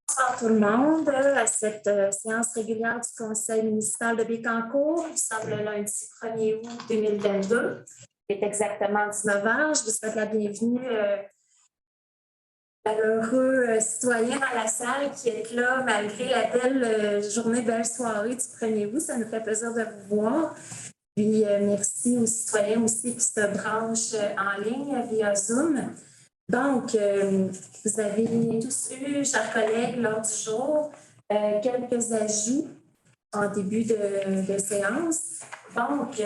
Bonsoir tout le monde à cette séance régulière du Conseil municipal de Bécancour. Nous sommes le lundi 1er août 2022. Il est exactement 19 h. Je vous souhaite la bienvenue à l'heureux citoyen dans la salle qui est là malgré la belle journée, belle soirée du 1er août. Ça nous fait plaisir de vous voir. Puis merci aux citoyens aussi qui se branchent en ligne via Zoom. Donc, vous avez tous eu, chers collègues, lors du jour, quelques ajouts en début de séance. Donc,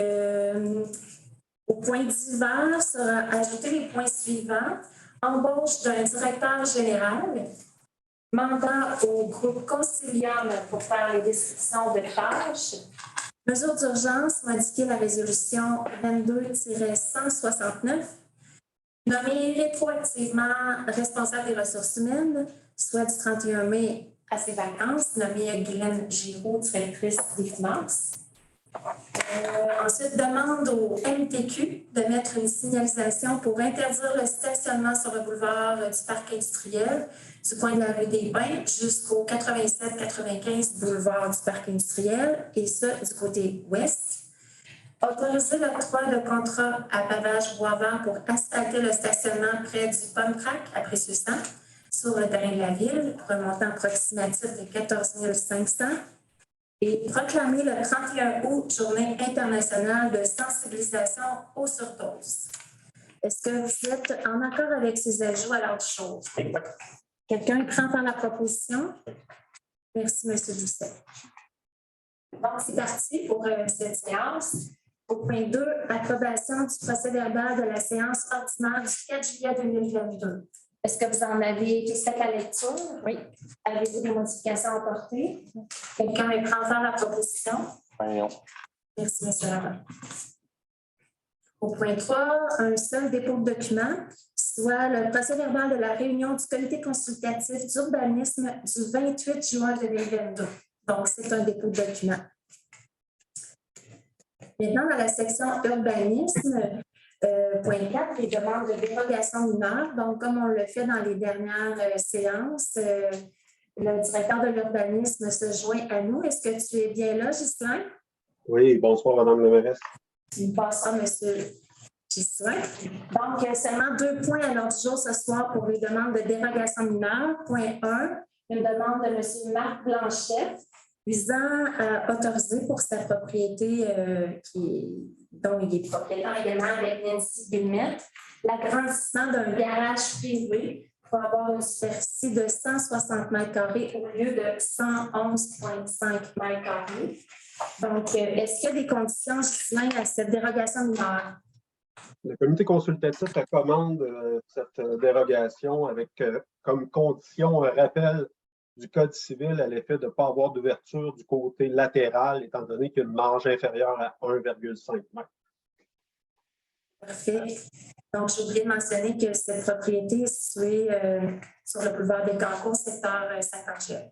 au point divers sera ajouté les points suivants. Embauche d'un directeur général, mandat au groupe Concilium pour faire les descriptions de tâches, mesure d'urgence, modifier la résolution 22-169, nommer rétroactivement responsable des ressources humaines, soit du 31 mai à ses vacances, nommer Guylaine Giraud, directrice des finances. Ensuite, demande au MTQ de mettre une signalisation pour interdire le stationnement sur le boulevard du parc industriel du coin de la rue des Bains jusqu'au 87-95 boulevard du parc industriel, et ça du côté ouest. Autoriser l'octroi de contrat à pavage bois-vert pour asphalter le stationnement près du Pomme-Crac à Précieux-Sang sur le terrain de la ville pour un montant approximatif de 14 500 et proclamer le 31 août journée internationale de sensibilisation aux surdoses. Est-ce que vous êtes en accord avec ces ajouts à l'ordre du jour? Quelqu'un est prêt par la proposition? Merci, M. Doucet. Donc, c'est parti pour cette séance. Au point 2, approbation du procès-verbal de la séance ordinaire du 4 juillet 2022. Est-ce que vous en avez tous fait la lecture? Oui. Avez-vous des modifications à apporter? Quelqu'un est prêt à faire la proposition? Non. Merci, M. Lavant. Au point 3, un seul dépôt de document, soit le procès-verbal de la réunion du comité consultatif d'urbanisme du 28 juin 2022. Donc, c'est un dépôt de document. Maintenant, dans la section urbanisme, point 4, les demandes de dérogation mineure. Donc, comme on le fait dans les dernières séances, le directeur de l'urbanisme se joint à nous. Est-ce que tu es bien là, Ghislain? Oui, bonsoir, Mme la mairesse. Bonsoir, M. Ghislain. Donc, seulement 2 points à l'ordre du jour ce soir pour les demandes de dérogation mineure. Point 1, une demande de M. Marc Blanchet visant à autoriser pour sa propriété dont il est propriétaire également avec Nancy Guillemette, l'agrandissement d'un garage privé pour avoir une superficie de 160 m² au lieu de 111,5 m². Donc, est-ce qu'il y a des conditions, Ghislain, à cette dérogation mineure? Le comité consultatif recommande cette dérogation avec comme condition un rappel du Code civil à l'effet de ne pas avoir d'ouverture du côté latéral, étant donné qu'il y a une marge inférieure à 1,5 m. Parfait. Donc, j'ai oublié de mentionner que cette propriété est située sur le boulevard Bécancour, secteur Saint-Angèle.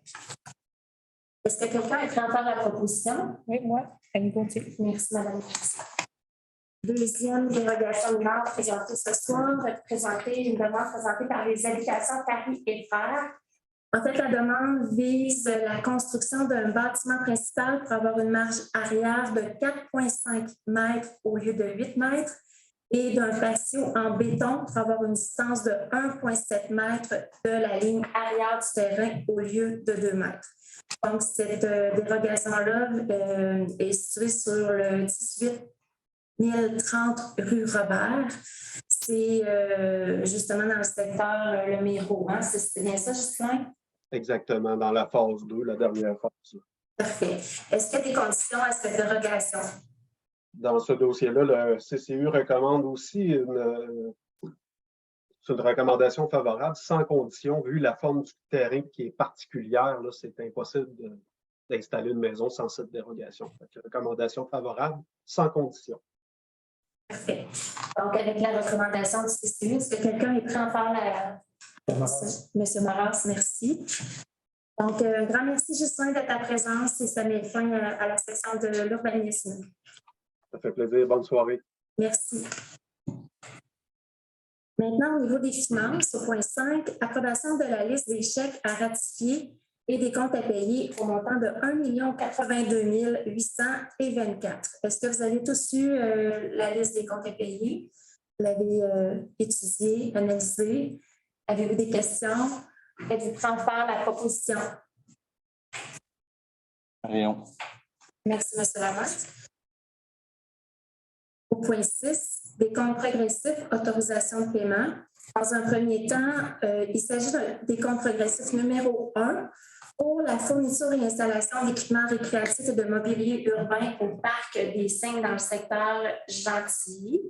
Est-ce que quelqu'un est prêt à faire la proposition? Oui, moi, Annie Gontier. Merci, Mme la Présidente. Deuxième dérogation mineure présentée ce soir, une demande présentée par les habitations Paris et Fer. En fait, la demande vise la construction d'un bâtiment principal pour avoir une marge arrière de 4,5 m au lieu de 8 m et d'un patio en béton pour avoir une distance de 1,7 m de la ligne arrière du terrain au lieu de 2 m. Donc, cette dérogation-là est située sur le 18 1030 rue Robert. C'est justement dans le secteur Le Miro. Hein? C'est bien ça, Ghislain? Exactement, dans la phase 2, la dernière phase. Parfait. Est-ce qu'il y a des conditions à cette dérogation? Dans ce dossier-là, le CCU recommande aussi une recommandation favorable, sans condition, vu la forme du terrain qui est particulière. C'est impossible d'installer une maison sans cette dérogation. Recommandation favorable, sans condition. Parfait. Donc, avec la recommandation du CCU, est-ce que quelqu'un est prêt à faire la... Monsieur Maras, merci. Donc, un grand merci, Justin, de ta présence et ça met fin à la section de l'urbanisme. Ça fait plaisir. Bonne soirée. Merci. Maintenant, au niveau des finances, au point 5, approbation de la liste des chèques à ratifier et des comptes à payer au montant de 1 082 824. Est-ce que vous avez tous eu la liste des comptes à payer? Vous l'avez étudiée, analysée? Avez-vous des questions? Êtes-vous prêt à faire la proposition? Rayon. Merci, M. Lamotte. Au point 6, des comptes progressifs, autorisation de paiement. Dans un premier temps, il s'agit des comptes progressifs numéro 1 pour la fourniture et installation d'équipements récréatifs et de mobilier urbain au parc des Cygnes dans le secteur Gentilly.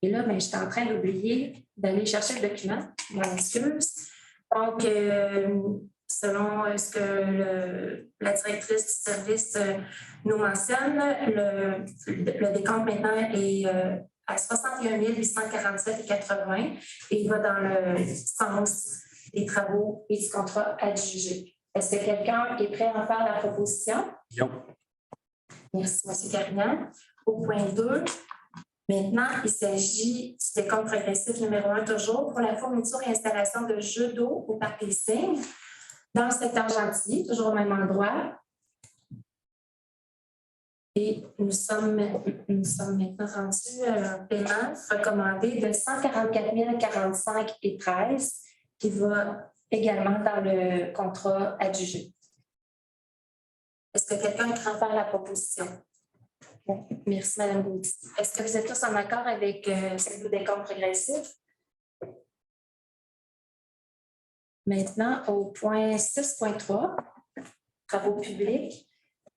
Et là, je suis en train d'oublier d'aller chercher le document. Je m'excuse. Donc, selon ce que la directrice du service nous mentionne, le décompte maintenant est à 61 847,80 et il va dans le sens des travaux et du contrat adjugé. Est-ce que quelqu'un est prêt à faire la proposition? Non. Merci, M. Carignan. Au point 2, maintenant, il s'agit du décompte progressif numéro 1 toujours pour la fourniture et installation de jeux d'eau au parc des Cygnes dans le secteur Gentilly, toujours au même endroit. Et nous sommes maintenant rendus à un paiement recommandé de 144 045,13 qui va également dans le contrat adjugé. Est-ce que quelqu'un est prêt à faire la proposition? Bon, merci, Mme Gauthier. Est-ce que vous êtes tous en accord avec ce décompte progressif? Maintenant, au point 6.3, travaux publics.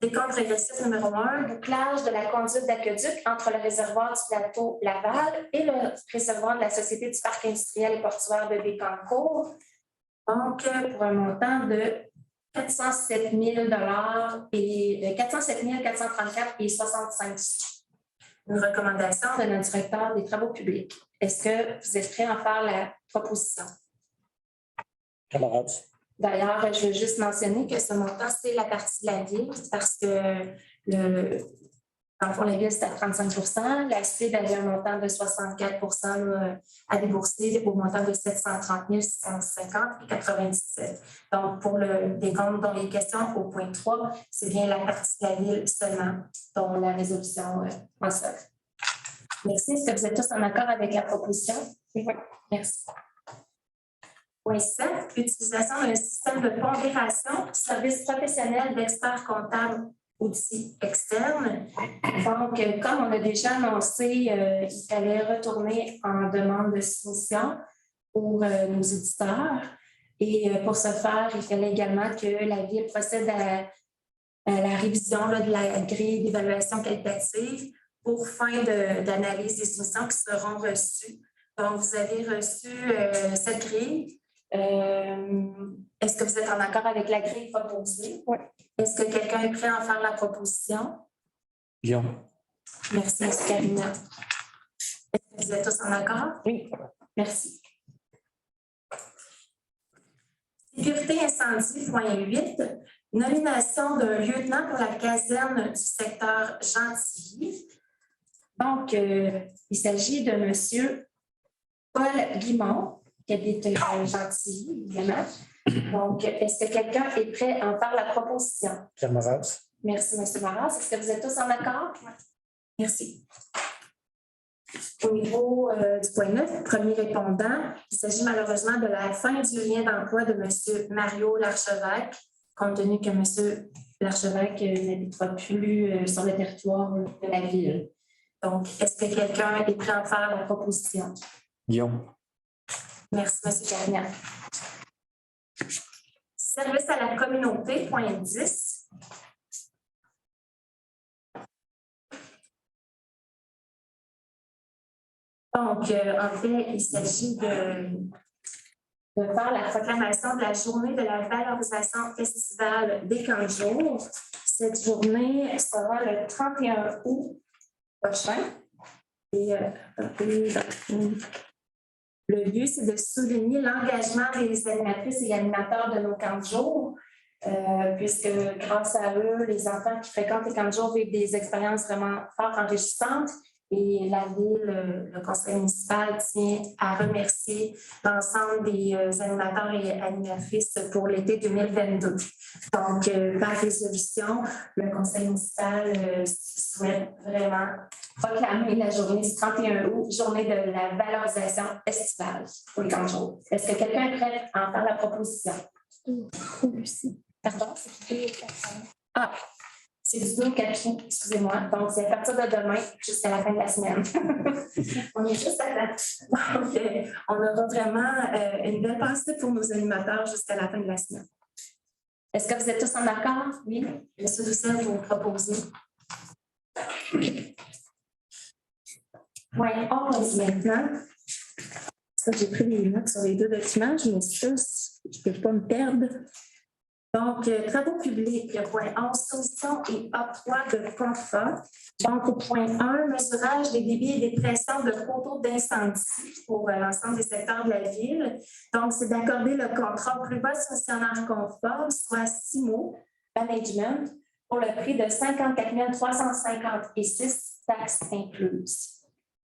Décompte progressif numéro 1, bouclage de la conduite d'aqueduc entre le réservoir du plateau Laval et le réservoir de la Société du parc industriel et portuaire de Bécancour. Donc, pour un montant de 407 000 et 407 434,65. Une recommandation de notre directeur des travaux publics. Est-ce que vous êtes prêts à faire la proposition? Camarades. D'ailleurs, je veux juste mentionner que ce montant, c'est la partie de la ville parce que dans le fond, la ville, c'est à 35 La CID avait un montant de 64 à débourser au montant de 730 650,97. Donc, pour le décompte dans les questions au point 3, c'est bien la partie de la ville seulement dont la résolution mentionne. Merci. Est-ce que vous êtes tous en accord avec la proposition? Oui. Merci. Point 7, utilisation d'un système de pondération, service professionnel d'experts comptables outils externes. Donc, comme on a déjà annoncé, il fallait retourner en demande de soumission pour nos éditeurs. Et pour ce faire, il fallait également que la Ville procède à la révision de la grille d'évaluation qualitative pour fin d'analyse des soumissions qui seront reçues. Donc, vous avez reçu cette grille. Est-ce que vous êtes en accord avec la grille proposée? Oui. Est-ce que quelqu'un est prêt à en faire la proposition? Bien. Merci, M. Carignan. Est-ce que vous êtes tous en accord? Oui. Merci. Sécurité incendie, point 8. Nomination d'un lieutenant pour la caserne du secteur Gentilly. Donc, il s'agit de M. Paul Guimond, qui habite Gentilly, évidemment. Donc, est-ce que quelqu'un est prêt à en faire la proposition? Pierre Maras. Merci, M. Maras. Est-ce que vous êtes tous en accord? Merci. Au niveau du point 9, premier répondant, il s'agit malheureusement de la fin du lien d'emploi de M. Mario Larchevêque, compte tenu que M. Larchevêque n'habitera plus sur le territoire de la ville. Donc, est-ce que quelqu'un est prêt à en faire la proposition? Guillaume. Merci, M. Carignan. Service à la communauté, point 10. Donc, en fait, il s'agit de faire la proclamation de la journée de la valorisation estivale des 15 jours. Cette journée sera le 31 août prochain. Et le but, c'est de souligner l'engagement des animatrices et animateurs de nos 15 jours, puisque grâce à eux, les enfants qui fréquentent les 15 jours vivent des expériences vraiment fort enrichissantes Et la ville, le conseil municipal tient à remercier l'ensemble des animateurs et animatrices pour l'été 2022. Donc, par résolution, le conseil municipal souhaite vraiment proclamer la journée du 31 août, journée de la valorisation estivale pour les grands jours. Est-ce que quelqu'un est prêt à en faire la proposition? Lucie. Pardon? Ah, c'est du 2 au 4 juin, excusez-moi. Donc, c'est à partir de demain jusqu'à la fin de la semaine. On est juste à la... Donc, on aura vraiment une belle pensée pour nos animateurs jusqu'à la fin de la semaine. Est-ce que vous êtes tous en accord? Oui. Monsieur Doucet, vous proposez. Point 11 maintenant. Ça, j'ai pris les notes sur les 2 documents. Je m'excuse, je ne peux pas me perdre. Donc, travaux publics, point 11, solution et octroi de contrat. Donc, au point 1, mesurage des débits et des pressions de coteaux d'incendie pour l'ensemble des secteurs de la ville. Donc, c'est d'accorder le contrat au plus bas gestionnaire conforme, soit CIMO, management, pour le prix de 54 356 taxes incluses.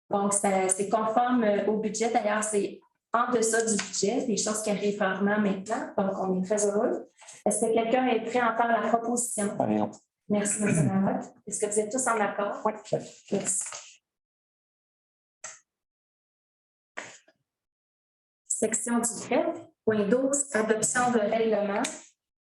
Donc, c'est conforme au budget. D'ailleurs, c'est en deçà du budget, des choses qui arrivent rarement maintenant. Donc, on est très heureux. Est-ce que quelqu'un est prêt à en faire la proposition? Marion. Merci, M. Lamotte. Est-ce que vous êtes tous en accord? Oui. Merci. Section du greffe. Point 12, adoption de règlement.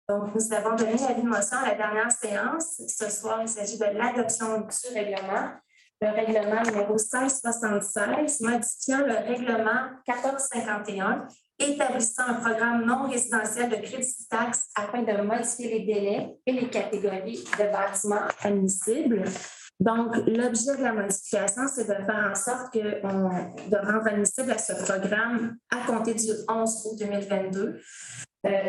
Donc, nous avons donné l'avis de motion à la dernière séance. Ce soir, il s'agit de l'adoption du règlement. Le règlement numéro 1676, modifiant le règlement 1451, établissant un programme non résidentiel de crédit de taxe afin de modifier les délais et les catégories de bâtiments admissibles. Donc, l'objet de la modification, c'est de faire en sorte de rendre admissible à ce programme à compter du 11 août 2022.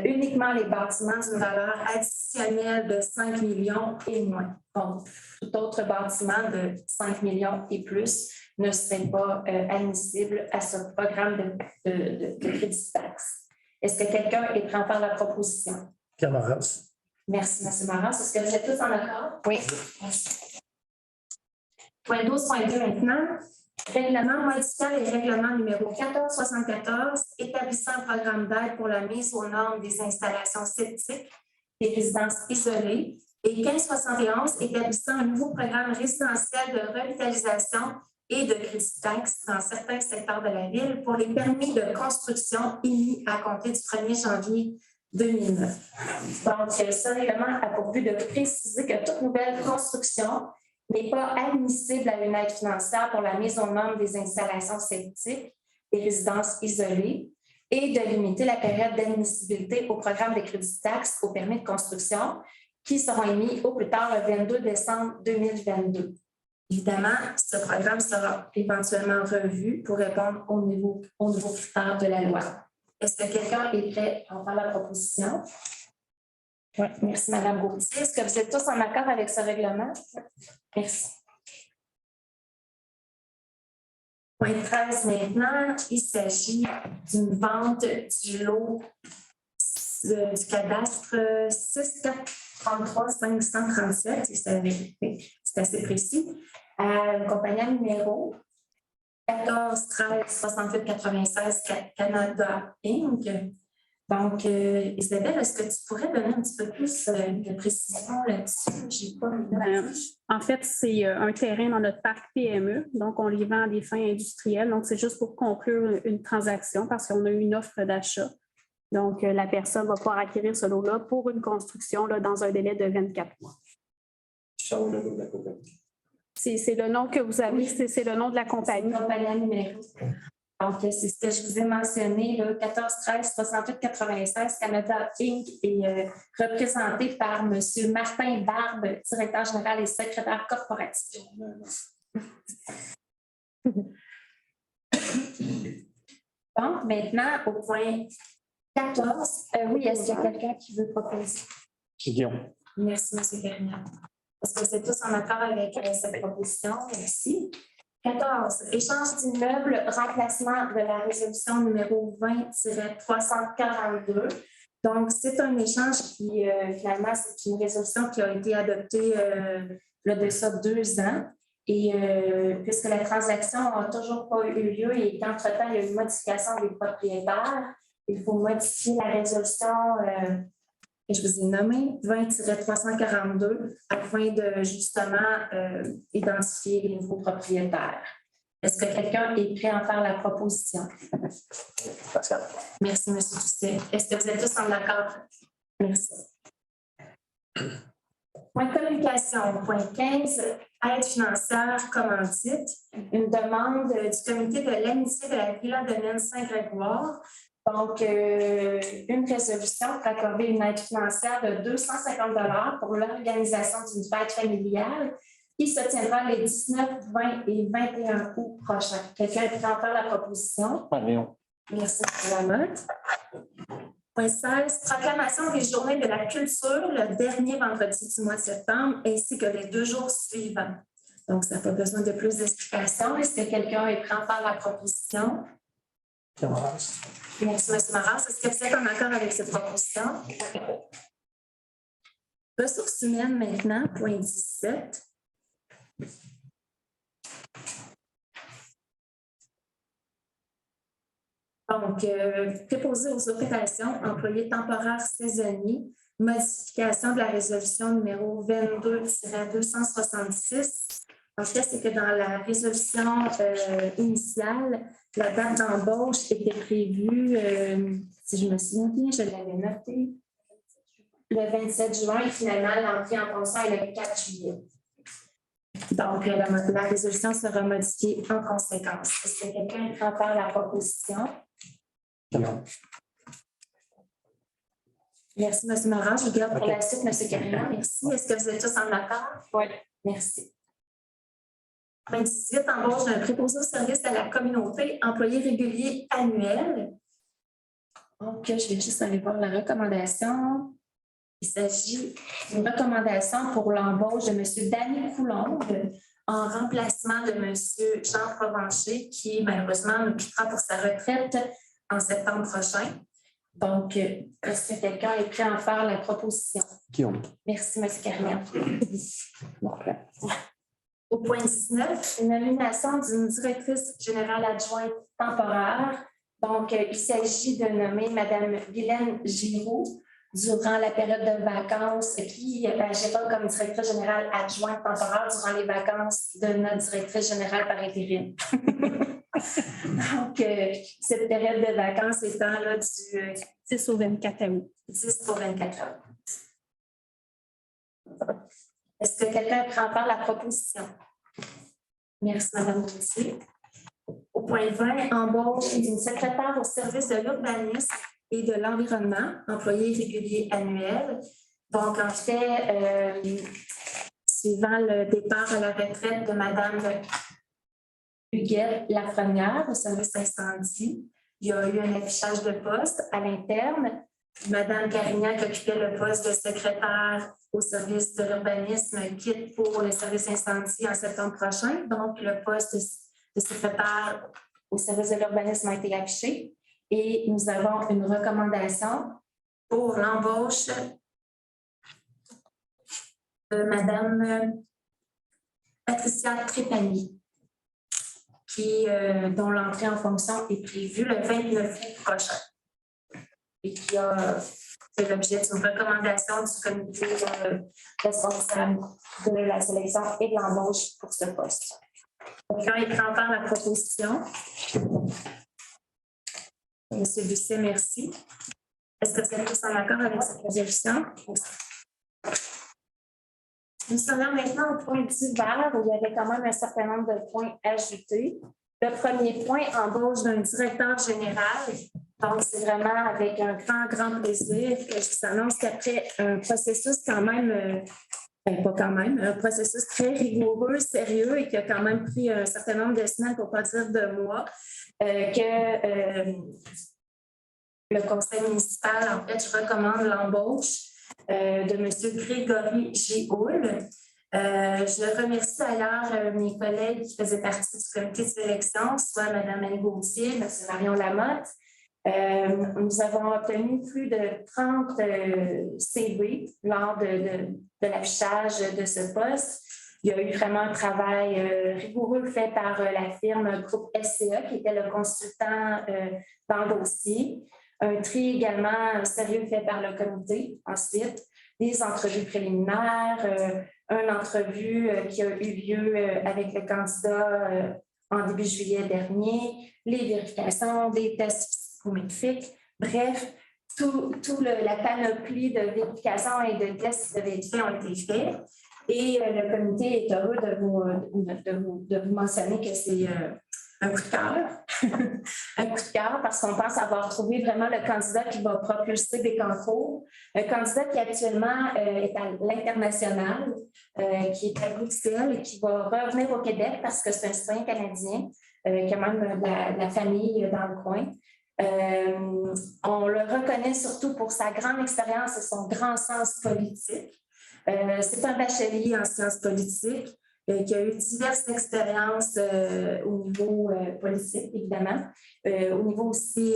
Uniquement les bâtiments d'une valeur additionnelle de 5 millions et moins. Donc, tout autre bâtiment de 5 millions et plus ne serait pas admissible à ce programme de crédit taxe. Est-ce que quelqu'un est prêt à faire la proposition? Pierre Maras. Merci, M. Maras. Est-ce que vous êtes tous en accord? Oui. Merci. Point 12.2 maintenant. Règlement modifiant les règlements numéro 1474, établissant un programme d'aide pour la mise aux normes des installations septiques des résidences isolées, et 1571, établissant un nouveau programme résidentiel de revitalisation et de crédit taxe dans certains secteurs de la ville pour les permis de construction émis à compter du 1er janvier 2009. Donc, ce règlement a pour but de préciser que toute nouvelle construction n'est pas admissible à une aide financière pour la mise aux normes des installations septiques des résidences isolées et de limiter la période d'admissibilité au programme de crédit taxe aux permis de construction qui seront émis au plus tard le 22 décembre 2022. Évidemment, ce programme sera éventuellement revu pour répondre aux nouveaux critères de la loi. Est-ce que quelqu'un est prêt à en faire la proposition? Oui, merci, Mme Gauthier. Est-ce que vous êtes tous en accord avec ce règlement? Merci. Point 13 maintenant, il s'agit d'une vente du lot du cadastre 6433 537, c'est assez précis, à une compagnie numéro 14 13 68 96 Canada Inc. Donc, Isabelle, est-ce que tu pourrais donner un petit peu plus de précision là-dessus? J'ai pas En fait, c'est un terrain dans notre parc PME, donc on les vend à des fins industrielles. Donc, c'est juste pour conclure une transaction parce qu'on a eu une offre d'achat. Donc, la personne va pouvoir acquérir ce lot-là pour une construction là, dans un délai de 24 mois. C'est le nom que vous avez, c'est le nom de la compagnie. Compagnie numéro. Donc, c'est ce que je vous ai mentionné, le 14 13 68 96 Canada Inc. est représenté par M. Martin Barbe, directeur général et secrétaire corporatif. Donc, maintenant, au point 14, oui, est-ce qu'il y a quelqu'un qui veut proposer? Guillaume. Merci, M. Garnier. Est-ce que vous êtes tous en accord avec cette proposition? Merci. 14. Échange d'immeubles, remplacement de la résolution numéro 20-342. Donc, c'est un échange qui, finalement, c'est une résolution qui a été adoptée il y a de ça 2 ans. Et puisque la transaction n'a toujours pas eu lieu et qu'entre-temps, il y a eu une modification des propriétaires, il faut modifier la résolution que je vous ai nommée 20-342 afin de justement identifier les nouveaux propriétaires. Est-ce que quelqu'un est prêt à en faire la proposition? Pascal. Merci, M. Doucet. Est-ce que vous êtes tous en accord? Merci. Point de communication, point 15, aide financière commandite, une demande du comité de l'amitié de la Villa de Saint-Grégoire. Donc, une résolution pour accorder une aide financière de 250 $ pour l'organisation d'une fête familiale qui se tiendra les 19, 20 et 21 août prochains. Quelqu'un est prêt à faire la proposition? Merci, Mme Lamotte. Point 16, proclamation des journées de la culture le dernier vendredi du mois de septembre ainsi que les 2 jours suivants. Donc, ça n'a pas besoin de plus d'explications. Est-ce que quelqu'un est prêt à faire la proposition? Merci, M. Maras. Est-ce que vous êtes en accord avec cette proposition? Ressources humaines maintenant, point 17. Donc, préposé aux opérations, employés temporaires saisonniers, modification de la résolution numéro 22-266. En fait, c'est que dans la résolution initiale, la date d'embauche était prévue, si je me souviens bien, je l'avais noté, le 27 juin et finalement, l'entrée en fonction est le 4 juillet. Donc, la résolution sera modifiée en conséquence. Est-ce que quelqu'un est prêt à faire la proposition? Non. Merci, M. Morin. Je vous garde pour la suite, M. Carignan. Merci. Est-ce que vous êtes tous en accord? Oui. Merci. 28, embauche d'un préposé au service à la communauté, employé régulier annuel. Donc, je vais juste aller voir la recommandation. Il s'agit d'une recommandation pour l'embauche de M. Danny Coulombe en remplacement de M. Jean Provencher, qui malheureusement nous quittera pour sa retraite en septembre prochain. Donc, est-ce que quelqu'un est prêt à en faire la proposition? Guillaume. Merci, M. Carignan. Au point 19, une nomination d'une directrice générale adjointe temporaire. Donc, il s'agit de nommer Mme Guylaine Giroux durant la période de vacances qui agira comme directrice générale adjointe temporaire durant les vacances de notre directrice générale par intérim. Donc, cette période de vacances étant là du 10 au 24 août. 10 au 24 août. Est-ce que quelqu'un est prêt à faire la proposition? Merci, Mme Gauthier. Au point 20, embauche d'une secrétaire au service de l'urbanisme et de l'environnement, employé régulier annuel. Donc, en fait, suivant le départ à la retraite de Mme Huguette Lafrenière au service incendie, il y a eu un affichage de poste à l'interne. Mme Carignan, qui occupait le poste de secrétaire au service de l'urbanisme, quitte pour le service incendie en septembre prochain. Donc, le poste de secrétaire au service de l'urbanisme a été affiché. Et nous avons une recommandation pour l'embauche de Mme Patricia Trépanier, dont l'entrée en fonction est prévue le 29 août prochain et qui a fait l'objet d'une recommandation du comité responsable de la sélection et de l'embauche pour ce poste. Quelqu'un est prêt à faire la proposition? Monsieur Doucet, merci. Est-ce que vous êtes tous en accord avec cette résolution? Nous sommes maintenant au point divers où il y avait quand même un certain nombre de points ajoutés. Le premier point, embauche d'un directeur général. Donc, c'est vraiment avec un grand plaisir que je vous annonce qu'après un processus quand même, un processus très rigoureux, sérieux et qui a quand même pris un certain nombre de semaines, pour ne pas dire de mois, que le conseil municipal, en fait, je recommande l'embauche de M. Grégory Géoul. Je remercie d'ailleurs mes collègues qui faisaient partie du comité de sélection, soit Mme Annie Gauthier, M. Marion Lamotte. Nous avons obtenu plus de 30 CV lors de l'affichage de ce poste. Il y a eu vraiment un travail rigoureux fait par la firme Groupe SCA, qui était le consultant dans le dossier. Un tri également sérieux fait par le comité. Ensuite, des entrevues préliminaires, une entrevue qui a eu lieu avec le candidat en début juillet dernier, les vérifications, des tests psychométriques, bref, la panoplie de vérifications et de tests qui devaient être faits ont été faits. Et le comité est heureux de vous mentionner que c'est un coup de cœur. Un coup de cœur parce qu'on pense avoir trouvé vraiment le candidat qui va propulser Bécancour. Un candidat qui actuellement est à l'international, qui est à Bruxelles et qui va revenir au Québec parce que c'est un citoyen canadien, qui a même de la famille dans le coin. On le reconnaît surtout pour sa grande expérience et son grand sens politique. C'est un bachelier en sciences politiques qui a eu diverses expériences au niveau politique, évidemment, au niveau aussi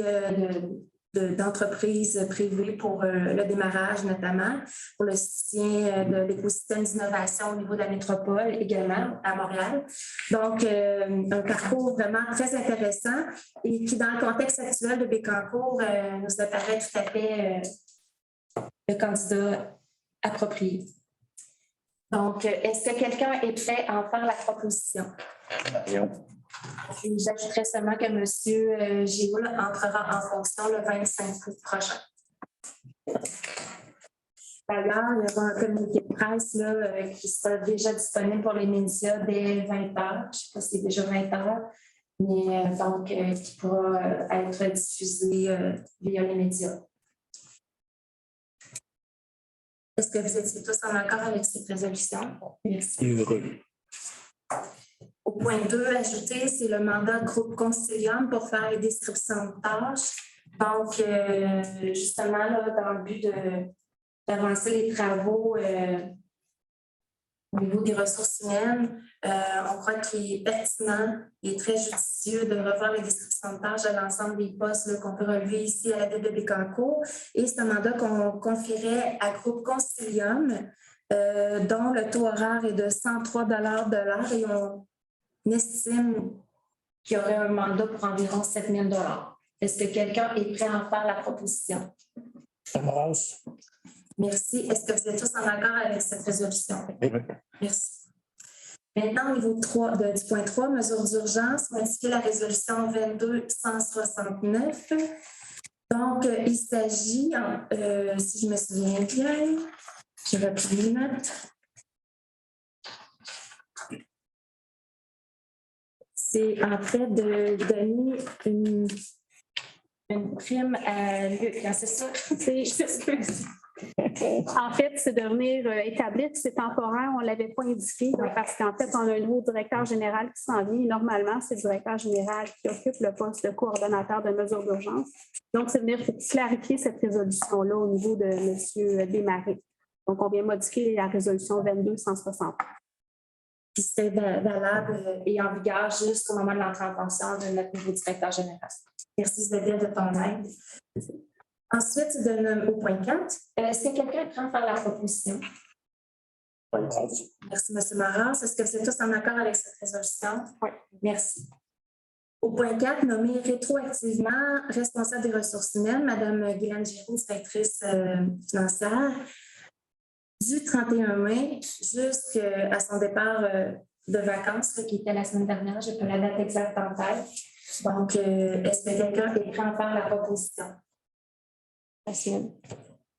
d'entreprises privées pour le démarrage notamment, pour le soutien de l'écosystème d'innovation au niveau de la métropole également à Montréal. Donc, un parcours vraiment très intéressant et qui, dans le contexte actuel de Bécancour, nous apparaît tout à fait le candidat approprié. Donc, est-ce que quelqu'un est prêt à en faire la proposition? J'ajouterais seulement que M. Gioul entrera en fonction le 25 août prochain. D'ailleurs, il y aura un communiqué de presse là, qui sera déjà disponible pour les médias dès 20 h. Je ne sais pas si c'est déjà 20 h, mais donc qui pourra être diffusé via les médias. Est-ce que vous étiez tous en accord avec cette résolution? Merci. Au point 2, ajouter, c'est le mandat groupe Concilium pour faire les descriptions de tâches. Donc, justement, là, dans le but d'avancer les travaux au niveau des ressources humaines, on croit qu'il est pertinent et très judicieux de revoir les descriptions de tâches de l'ensemble des postes qu'on peut relever ici à la ville de Bécancour. Et c'est un mandat qu'on confierait à Groupe Concilium, dont le taux horaire est de 103 de l'heure et on estime qu'il y aurait un mandat pour environ 7 000 $. Est-ce que quelqu'un est prêt à en faire la proposition? Merci. Est-ce que vous êtes tous en accord avec cette résolution? Oui. Merci. Maintenant, au niveau du point 3, mesures d'urgence, modifier la résolution 22-169. Donc, il s'agit, si je me souviens bien, je vais prendre les notes. C'est en fait de donner une prime à Luc, c'est ça? En fait, c'est de venir établir, c'est temporaire, on ne l'avait pas indiqué, parce qu'en fait, on a un nouveau directeur général qui s'en vient. Normalement, c'est le directeur général qui occupe le poste de coordonnateur de mesures d'urgence. Donc, c'est venir clarifier cette résolution-là au niveau de M. Desmarais. Donc, on vient modifier la résolution 22-160. Qui serait valable et en vigueur jusqu'au moment de l'entrée en fonction de notre nouveau directeur général. Merci Isabelle de ton aide. Ensuite, au point 4, est-ce que quelqu'un est prêt à faire la proposition? Merci, M. Maras. Est-ce que vous êtes tous en accord avec cette résolution? Oui. Merci. Au point 4, nommer rétroactivement responsable des ressources humaines, Mme Guylaine Giroux, inspectrice financière, du 31 mai jusqu'à son départ de vacances, qui était la semaine dernière. Je n'ai pas la date exacte en tête. Donc, est-ce que quelqu'un est prêt à faire la proposition? Jasmine.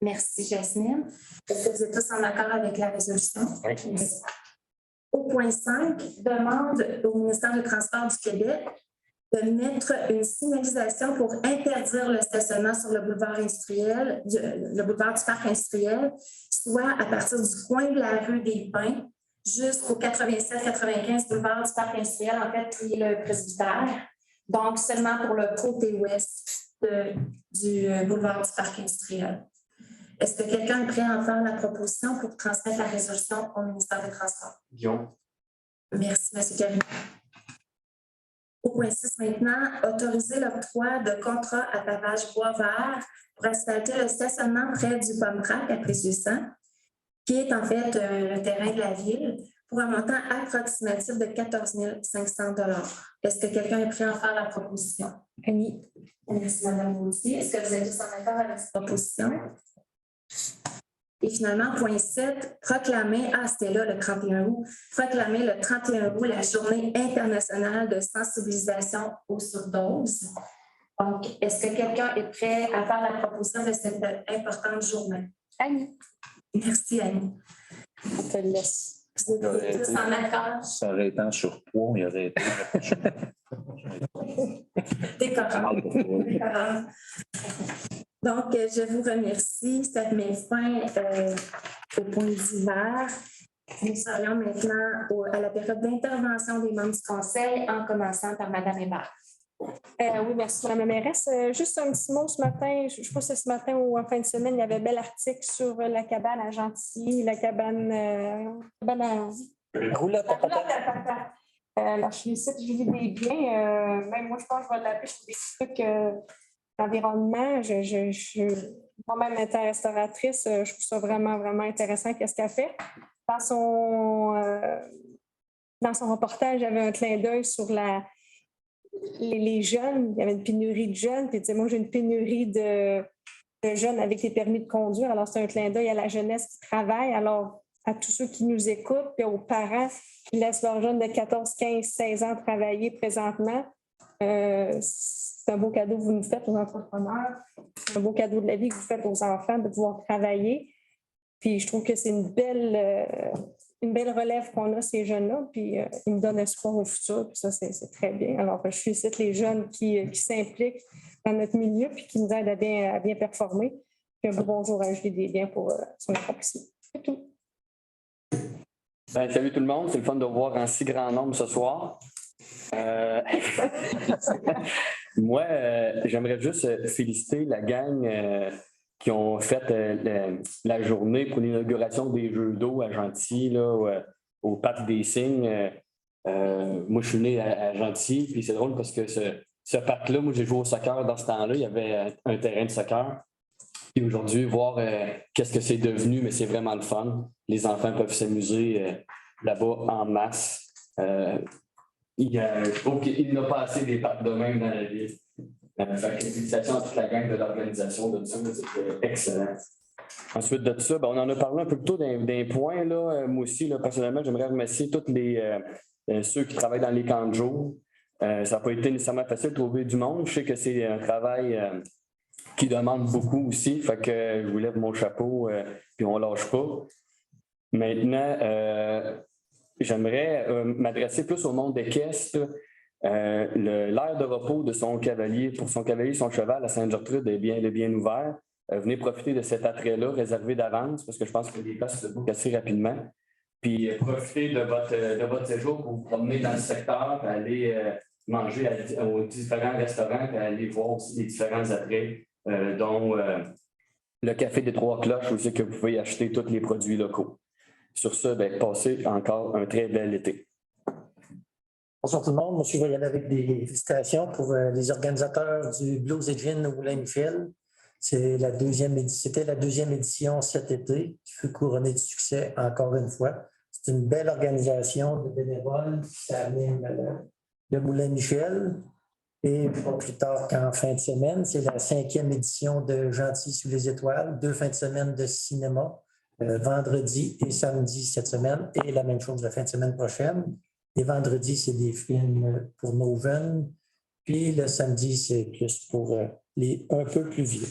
Merci, Jasmine. Est-ce que vous êtes tous en accord avec la résolution? Oui. Au point 5, demande au ministère du Transport du Québec de mettre une signalisation pour interdire le stationnement sur le boulevard industriel, le boulevard du Parc industriel, soit à partir du coin de la rue des Pins jusqu'au 87-95 boulevard du Parc industriel, en fait, qui est le presbytère. Donc, seulement pour le côté ouest du boulevard du Parc industriel. Est-ce que quelqu'un est prêt à en faire la proposition pour transmettre la résolution au ministère des Transports? Guillaume. Merci, M. Carignan. Au point 6 maintenant, autoriser l'octroi de contrat à pavage bois vert pour asphalter le stationnement près du Pomme-Trac à Précieux-Sang, qui est en fait le terrain de la ville, pour un montant approximatif de 14 500 $. Est-ce que quelqu'un est prêt à faire la proposition? Annie. Merci, Mme Gauthier. Est-ce que vous êtes tous en accord avec cette proposition? Et finalement, point 7, c'était là le 31 août, proclamer le 31 août la Journée internationale de sensibilisation aux surdoses. Donc, est-ce que quelqu'un est prêt à faire la proposition de cette importante journée? Annie. Merci, Annie. On te laisse. Vous êtes tous en accord? Ça aurait été en surpoids, il aurait été. Décorant. Décorant. Donc, je vous remercie. Ça met fin au point d'hiver. Nous serions maintenant à la période d'intervention des membres du Conseil, en commençant par Mme Hébert. Oui, merci, Mme la mairesse. Juste un petit mot ce matin. Je ne sais pas si c'est ce matin ou en fin de semaine, il y avait un bel article sur la cabane à Gentilly, la cabane à Roulotte à patate. Alors, je félicite Julie Desbiens. Même moi, je pense que je vais l'appeler sur des trucs d'environnement. Moi-même, étant restauratrice, je trouve ça vraiment, vraiment intéressant qu'est-ce qu'elle fait. Dans son reportage, il y avait un clin d'œil sur les jeunes. Il y avait une pénurie de jeunes. Puis, moi, j'ai une pénurie de jeunes avec des permis de conduire. Alors, c'est un clin d'œil à la jeunesse qui travaille. Alors, à tous ceux qui nous écoutent et aux parents qui laissent leurs jeunes de 14, 15, 16 ans travailler présentement, c'est un beau cadeau que vous nous faites aux entrepreneurs. C'est un beau cadeau de la vie que vous faites aux enfants de pouvoir travailler. Puis je trouve que c'est une belle relève qu'on a, ces jeunes-là. Puis ils me donnent espoir au futur. Puis ça, c'est très bien. Alors, je félicite les jeunes qui s'impliquent dans notre milieu puis qui nous aident à bien performer. Puis un bonjour à Julie Desbiens pour son accomplissement. C'est tout. Salut tout le monde, c'est le fun de vous voir en si grand nombre ce soir. Moi, j'aimerais juste féliciter la gang qui ont fait la journée pour l'inauguration des Jeux d'eau à Gentilly, là, au Parc des Cygnes. Moi, je suis né à Gentilly, puis c'est drôle parce que ce parc-là, moi, j'ai joué au soccer dans ce temps-là. Il y avait un terrain de soccer. Puis aujourd'hui, voir qu'est-ce que c'est devenu, mais c'est vraiment le fun. Les enfants peuvent s'amuser là-bas en masse. Je trouve qu'il n'a pas assez des parcs de même dans la ville. Félicitations à toute la gang de l'organisation de ça, c'était excellent. Ensuite de ça, on en a parlé un peu plus tôt d'un point. Là. Moi aussi, là, personnellement, j'aimerais remercier tous ceux qui travaillent dans les camps de jour. Ça n'a pas été nécessairement facile de trouver du monde. Je sais que c'est un travail qui demande beaucoup aussi. Fait que je vous lève mon chapeau puis on ne lâche pas. Maintenant, j'aimerais m'adresser plus au monde équestre. L'aire de repos de son cavalier, pour son cavalier, son cheval à Sainte-Gertrude est bien ouvert. Venez profiter de cet attrait-là, réservé d'avance, parce que je pense que les places se bookent assez rapidement. Puis profitez de votre séjour pour vous promener dans le secteur, aller manger aux différents restaurants, et aller voir aussi les différents attraits, dont le café des Trois Cloches, aussi que vous pouvez acheter tous les produits locaux. Sur ce, passez encore un très bel été. Bonsoir tout le monde. Moi, je suis Voyal avec des félicitations pour les organisateurs du Blues et Gin au Moulin-Michel. C'était la deuxième édition cet été qui fut couronnée de succès encore une fois. C'est une belle organisation de bénévoles qui anime le Moulin-Michel. Et pas plus tard qu'en fin de semaine, c'est la 5e édition de Gentilly sous les étoiles, 2 fins de semaine de cinéma, vendredi et samedi cette semaine, et la même chose la fin de semaine prochaine. Les vendredis, c'est des films pour nos jeunes, puis le samedi, c'est plus pour les un peu plus vieux.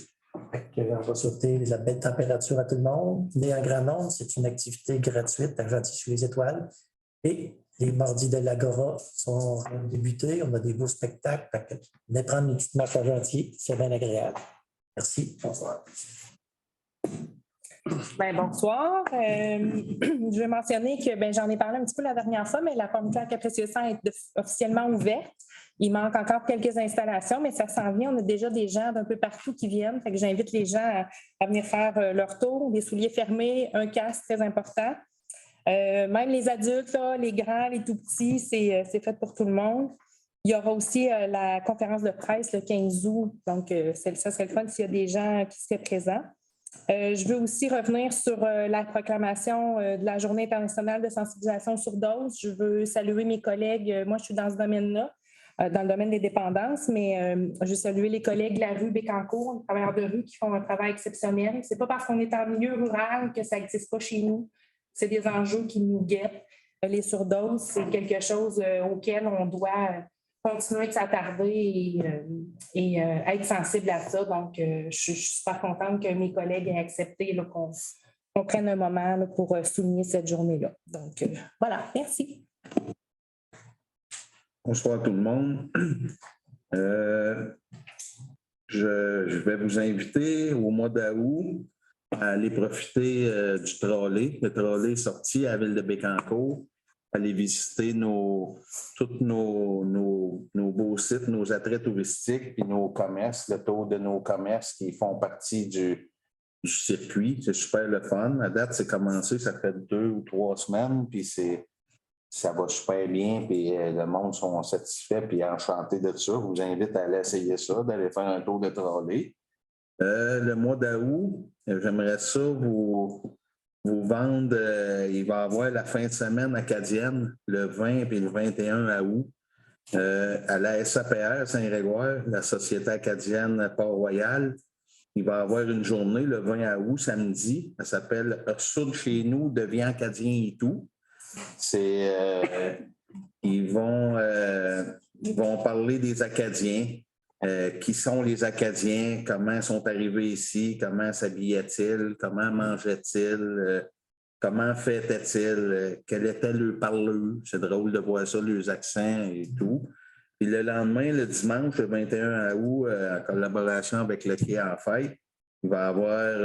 On va souhaiter la belle température à tout le monde. Mais en grand nombre, c'est une activité gratuite à Gentilly sous les étoiles. Et les mardis de l'Agora sont débutés. On a des beaux spectacles. Venez prendre une petite marche à Gentilly, c'est bien agréable. Merci. Bonsoir. Bonsoir. Je vais mentionner que j'en ai parlé un petit peu la dernière fois, mais la pomme claire Capricieusant est officiellement ouverte. Il manque encore quelques installations, mais ça s'en vient. On a déjà des gens d'un peu partout qui viennent. Fait que j'invite les gens à venir faire leur tour. Des souliers fermés, un casque très important. Même les adultes, là, les grands, les tout petits, c'est fait pour tout le monde. Il y aura aussi la conférence de presse le 15 août. Donc, ça serait le fun s'il y a des gens qui seraient présents. Je veux aussi revenir sur la proclamation de la Journée internationale de sensibilisation surdose. Je veux saluer mes collègues. Moi, je suis dans ce domaine-là, dans le domaine des dépendances, mais je veux saluer les collègues de la rue Bécancour, les travailleurs de rue qui font un travail exceptionnel. Ce n'est pas parce qu'on est en milieu rural que ça n'existe pas chez nous. C'est des enjeux qui nous guettent. Les surdoses, c'est quelque chose auquel on doit continuer de s'attarder et être sensible à ça. Donc, je suis super contente que mes collègues aient accepté là, qu'on prenne un moment là, pour souligner cette journée-là. Donc, voilà, merci. Bonsoir tout le monde. Je vais vous inviter au mois d'août à aller profiter du trolley. Le trolley est sorti à la ville de Bécancour. Aller visiter tous nos beaux sites, nos attraits touristiques, puis nos commerces, le tour de nos commerces qui font partie du circuit. C'est super le fun. À date, c'est commencé, ça fait 2 ou 3 semaines, puis ça va super bien, puis le monde sont satisfaits puis enchantés de ça. Je vous invite à aller essayer ça, d'aller faire un tour de trolley. Le mois d'août, j'aimerais ça vous vendre, il va y avoir la fin de semaine acadienne, le 20 et le 21 août, à la SAPR Saint-Grégoire, la Société acadienne Port-Royal. Il va y avoir une journée le 20 août, samedi. Elle s'appelle « Retourne chez nous, deviens acadien et tout ». Ils vont parler des Acadiens. Qui sont les Acadiens, comment ils sont arrivés ici, comment s'habillaient-ils, comment mangeaient-ils, comment fêtaient-ils, quel était leur parleur. C'est drôle de voir ça, leurs accents et tout. Puis le lendemain, le dimanche, le 21 août, en collaboration avec le Quai en Fête, il va y avoir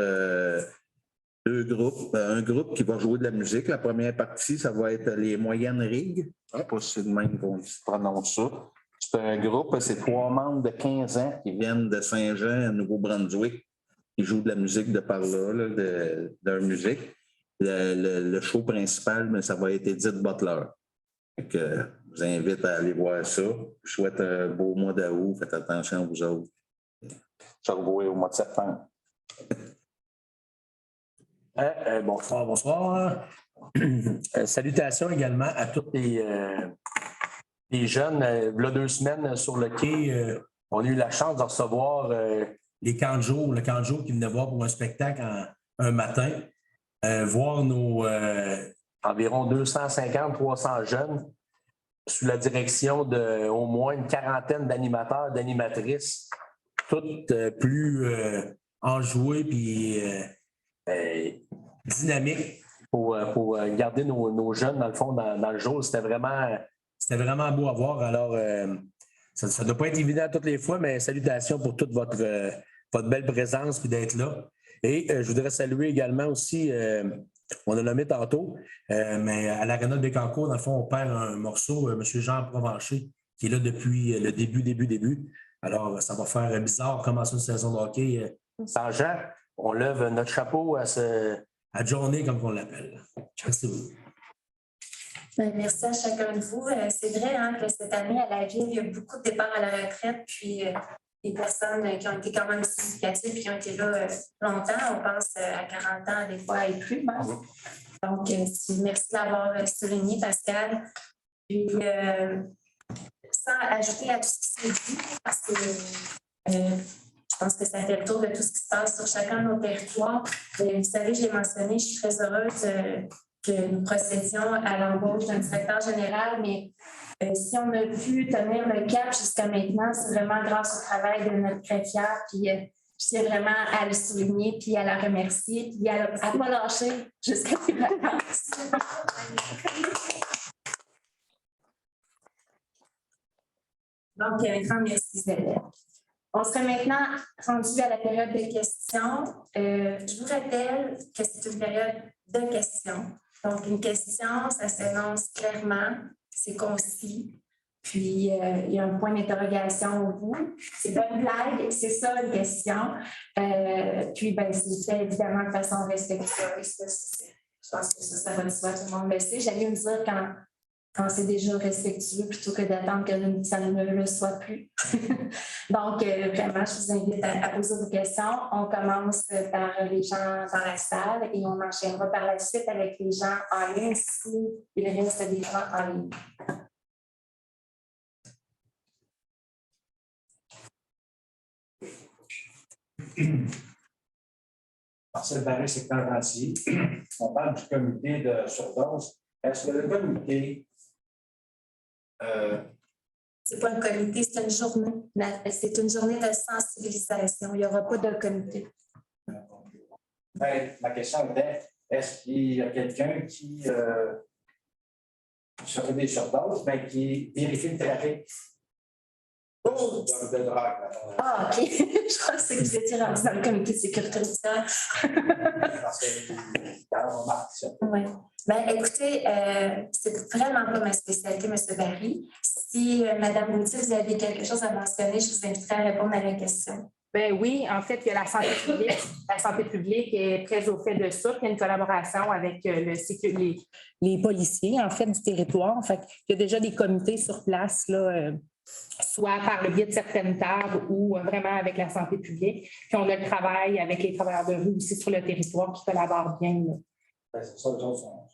2 groupes. Un groupe qui va jouer de la musique. La première partie, ça va être les Moyennes Rigues. Je ne sais pas si de même qu'on prononce ça. C'est un groupe, c'est 3 membres de 15 ans qui viennent de Saint-Jean, Nouveau-Brunswick, qui jouent de la musique de par là, de leur musique. Le show principal, mais ça va être Edith Butler. Donc, je vous invite à aller voir ça. Je souhaite un beau mois d'août. Faites attention à vous autres. Je vous revois au mois de septembre. Bonsoir. Salutations également à tous les jeunes. Il y a 2 semaines sur le quai, on a eu la chance de recevoir les camps de jour, le camp de jour qui venait voir pour un spectacle un matin, voir nos environ 250-300 jeunes sous la direction d'au moins une quarantaine d'animateurs, d'animatrices, toutes plus enjouées et dynamiques pour garder nos jeunes, dans le fond, dans le jour. C'était vraiment beau à voir. Alors, ça ne doit pas être évident toutes les fois, mais salutations pour toute votre belle présence et d'être là. Et je voudrais saluer également aussi, on a nommé tantôt, mais à l'Arena de Bécancour, dans le fond, on perd un morceau, M. Jean Provencher, qui est là depuis le début. Alors, ça va faire bizarre commencer une saison de hockey sans Jean. On lève notre chapeau à journée, comme on l'appelle. Merci beaucoup. Merci à chacun de vous. C'est vrai que cette année, à la ville, il y a beaucoup de départs à la retraite, puis des personnes qui ont été quand même significatives, qui ont été là longtemps. On pense à 40 ans, des fois, et plus. Même. Donc, merci d'avoir souligné, Pascal. Puis, sans ajouter à tout ce qui s'est dit, parce que je pense que ça fait le tour de tout ce qui se passe sur chacun de nos territoires. Vous savez, je l'ai mentionné, je suis très heureuse que nous procédions à l'embauche d'un directeur général, mais si on a pu tenir le cap jusqu'à maintenant, c'est vraiment grâce au travail de notre greffière, puis je tiens vraiment à le souligner, puis à la remercier, puis à ne pas lâcher jusqu'à les vacances. Donc, un grand merci, Isabelle. On serait maintenant rendu à la période des questions. Je vous rappelle que c'est une période de questions. Donc, une question, ça s'énonce clairement, c'est concis, puis il y a un point d'interrogation au bout. C'est pas une blague, c'est ça une question. Puis, c'est fait évidemment de façon respectueuse. Je pense que ça va de soi, tout le monde le sait. J'allais me dire quand c'est déjà respectueux plutôt que d'attendre que ça ne le soit plus. Donc, vraiment, je vous invite à poser vos questions. On commence par les gens dans la salle et on enchaînera par la suite avec les gens en ligne si il reste des gens en ligne. Marcel Barré, secteur entier. On parle du comité de surdose. Est-ce que le comité... C'est pas un comité, c'est une journée. C'est une journée de sensibilisation. Il n'y aura pas de comité. Ma question était, est-ce qu'il y a quelqu'un qui serait des surdoses, mais qui vérifie le trafic de drogue? Ah, OK. Je crois que c'est que vous étiez rendu dans le comité de sécurité routière. Parce que on remarque ça. Oui. Bien, écoutez, c'est vraiment pas ma spécialité, M. Barry. Si, Mme Gauthier, vous avez quelque chose à mentionner, je vous inviterai à répondre à la question. Ben oui, en fait, il y a la santé publique. La santé publique est très au fait de ça. Il y a une collaboration avec les policiers, en fait, du territoire. En fait, il y a déjà des comités sur place, là, soit par le biais de certaines tables ou vraiment avec la santé publique. Puis on a le travail avec les travailleurs de rue aussi sur le territoire qui collaborent bien. Ben, c'est ça, les autres sont...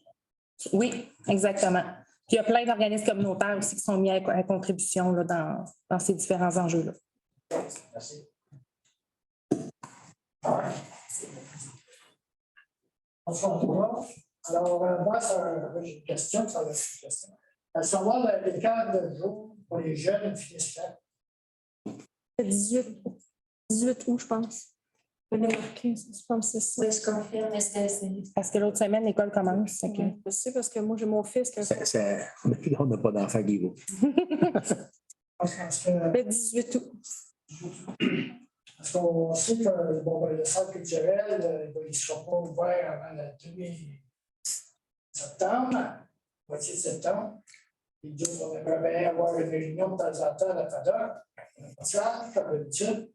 Oui, exactement. Puis il y a plein d'organismes communautaires aussi qui sont mis à contribution là, dans ces différents enjeux-là. Merci. Bonsoir. Alors, moi, j'ai une question, ça va être une question. À savoir, les cadres de jour pour les jeunes finissants. 18 août, je pense. Je pense que c'est ça. Oui, je confirme. Parce que l'autre semaine, l'école commence. Que... Je sais parce que moi, j'ai mon fils. On n'a pas d'enfant qui vaut. Le 18 août. Parce qu'on sait que le centre culturel, il ne sera pas ouvert avant le 2 septembre, moitié de septembre. Et on aimerait avoir une réunion de temps en temps à la FADA, comme d'habitude.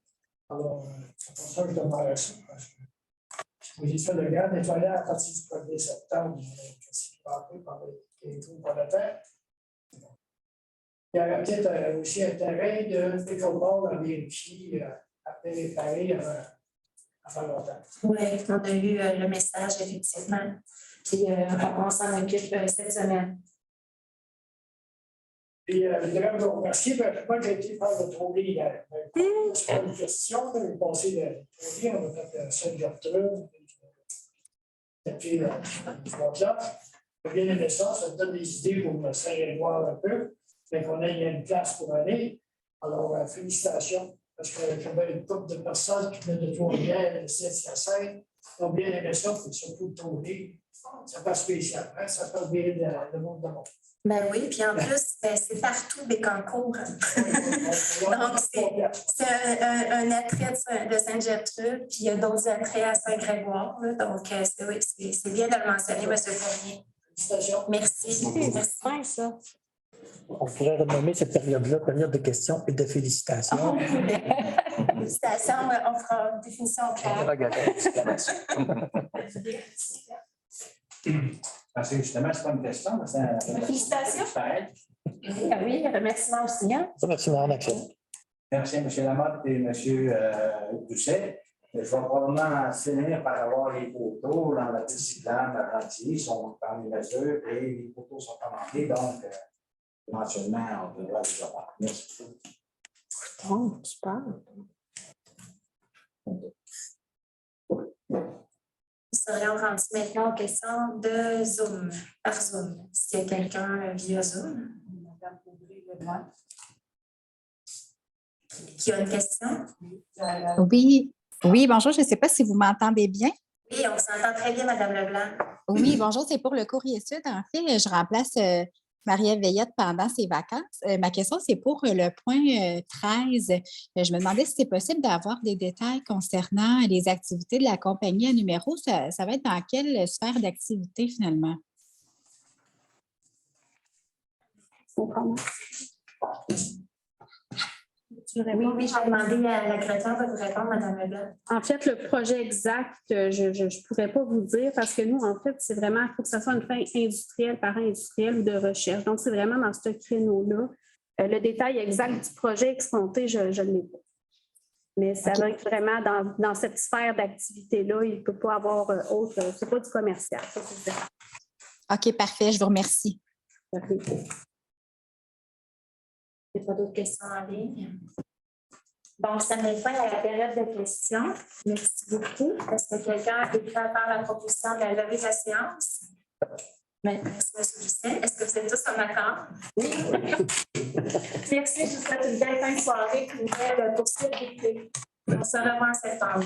Alors, c'est pour ça que je demande ça. J'ai fait le grand nettoyage à partir du 1er septembre, c'est qui va appeler par les trous pour la terre. Il y aurait peut-être aussi intérêt de pickleball à vérifier, à préparer avant longtemps. Oui, on a eu le message, effectivement. Puis on s'en occupe cette semaine. Et je voudrais vous remercier, moi j'ai été faire le trolley hier. C'est pas une question, on a passé le trolley, on a fait Sainte-Gertrude, et puis là, j'ai bien aimé ça, ça me donne des idées pour me serrer voir un peu. Fait qu'on a une place pour aller. Alors, félicitations, parce que j'avais une couple de personnes qui venaient de Trois-Rivières, de Saint-Hyacinthe, qui ont bien aimé ça, puis surtout le trolley. Ça passe spécial, hein? Ça passe bien le monde de monde. Ben oui, puis en plus, c'est partout Bécancour. Donc, c'est un attrait de Sainte-Gertrude, puis il y a d'autres attraits à Saint-Grégoire. Donc, c'est bien de le mentionner, M. Fournier. Félicitations. Merci. C'est fin, ça. On pourrait renommer cette période-là période de questions et de félicitations. Félicitations, on fera une définition claire. Parce que justement, ce n'est pas une question, mais c'est un... Félicitations. Oui, remerciements aussi. Hein? Remerciements en action. Merci, M. Lamotte et M. Doucet. Je vais probablement finir par avoir les photos dans la piste cyclable à Rentier. Ils sont dans les mesures et les photos sont commandées. Donc, éventuellement, on devra les avoir. Merci. Oh, super. Nous serions rendus maintenant aux questions de Zoom, par Zoom. S'il y a quelqu'un via Zoom. Qui a une question? Oui, bonjour. Je ne sais pas si vous m'entendez bien. Oui, on s'entend très bien, Mme Leblanc. Oui, bonjour. C'est pour le Courrier Sud. En fait, je remplace Marie-Ève Veillette pendant ses vacances. Ma question, c'est pour le point 13. Je me demandais si c'est possible d'avoir des détails concernant les activités de la compagnie à numéro. Ça va être dans quelle sphère d'activité finalement? tu Oui, réponds? oui, je vais demander à la secrétaire de vous répondre, Mme Leblanc. En fait, le projet exact, je ne pourrais pas vous dire parce que nous, en fait, c'est vraiment, il faut que ce soit une fin industrielle, para-industrielle ou de recherche. Donc, c'est vraiment dans ce créneau-là. Le détail exact du projet escompté, je ne l'ai pas. Mais ça va être vraiment dans cette sphère d'activité-là. Il ne peut pas avoir autre. Ce n'est pas du commercial. Ça, c'est ça. OK, parfait. Je vous remercie. Il n'y a pas d'autres questions en ligne? Donc, ça met fin à la période de questions. Merci beaucoup. Est-ce que quelqu'un est prêt à faire la proposition de la levée de la séance? Merci, M. Lucien. Est-ce que vous êtes tous en accord? Oui. Merci. Je vous souhaite une belle fin de soirée et une belle poursuite d'été. On se revoit en septembre.